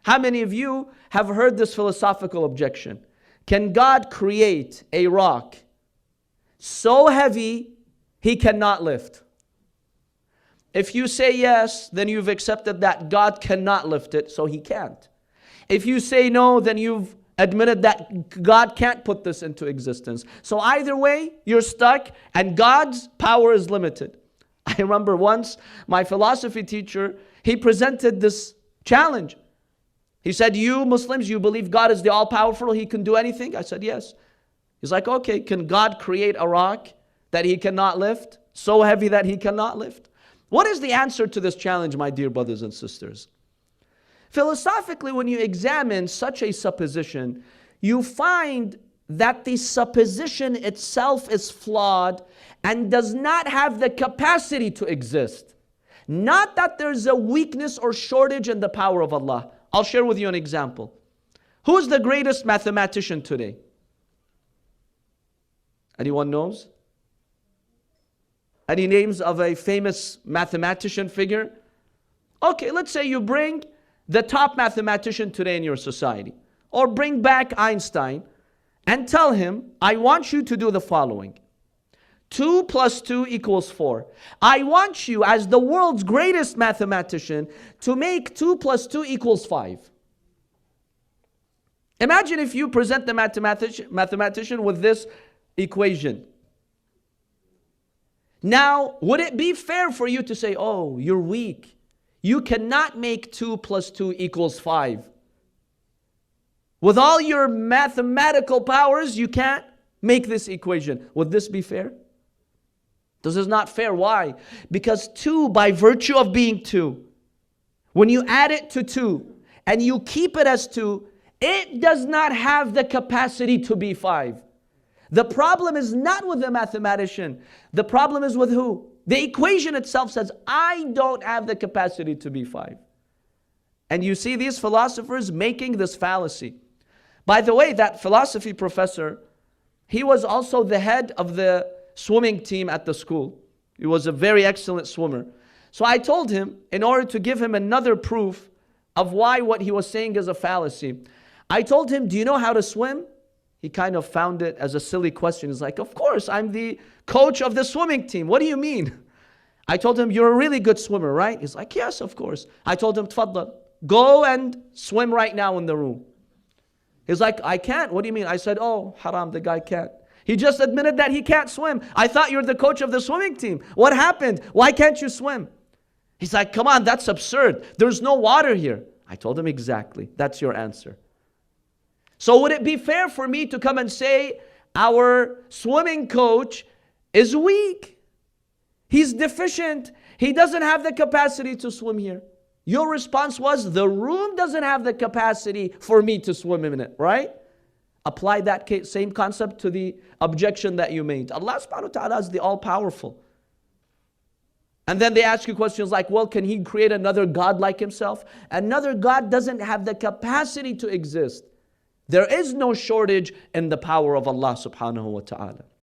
How many of you have heard this philosophical objection? Can God create a rock so heavy he cannot lift? If you say yes, then you've accepted that God cannot lift it, so he can't. If you say no, then you've admitted that God can't put this into existence. So either way, you're stuck, and God's power is limited. I remember once, my philosophy teacher, he presented this challenge. He said, you Muslims, you believe God is the all-powerful, he can do anything? I said, yes. He's like, okay, can God create a rock that he cannot lift? So heavy that he cannot lift? What is the answer to this challenge, my dear brothers and sisters? Philosophically, when you examine such a supposition, you find that the supposition itself is flawed and does not have the capacity to exist. Not that there's a weakness or shortage in the power of Allah. I'll share with you an example. Who's the greatest mathematician today? Anyone knows? Any names of a famous mathematician figure? Okay, let's say you bring the top mathematician today in your society, or bring back Einstein and tell him, I want you to do the following. 2 plus 2 equals 4. I want you, as the world's greatest mathematician, to make 2 plus 2 equals 5. Imagine if you present the mathematician with this equation. Now, would it be fair for you to say, oh, you're weak. You cannot make 2 plus 2 equals 5. With all your mathematical powers, you can't make this equation. Would this be fair? This is not fair. Why? Because 2, by virtue of being 2, when you add it to 2 and you keep it as 2, it does not have the capacity to be 5. The problem is not with the mathematician. The problem is with who? The equation itself says, I don't have the capacity to be 5. And you see these philosophers making this fallacy. By the way, that philosophy professor, he was also the head of the swimming team at the school. He was a very excellent swimmer. So I told him, in order to give him another proof of why what he was saying is a fallacy, I told him, do you know how to swim? He kind of found it as a silly question. He's like, of course, I'm the coach of the swimming team. What do you mean? I told him, you're a really good swimmer, right? He's like, yes, of course. I told him, Tfaddal, go and swim right now in the room. He's like, I can't. What do you mean? I said, oh, haram, the guy can't. He just admitted that he can't swim. I thought you're the coach of the swimming team. What happened? Why can't you swim? He's like, come on, that's absurd. There's no water here. I told him, exactly. That's your answer. So would it be fair for me to come and say, our swimming coach is weak? He's deficient. He doesn't have the capacity to swim here. Your response was, the room doesn't have the capacity for me to swim in it, right? Apply that same concept to the objection that you made. Allah subhanahu wa ta'ala is the all-powerful. And then they ask you questions like, well, can he create another God like himself? Another God doesn't have the capacity to exist. There is no shortage in the power of Allah subhanahu wa ta'ala.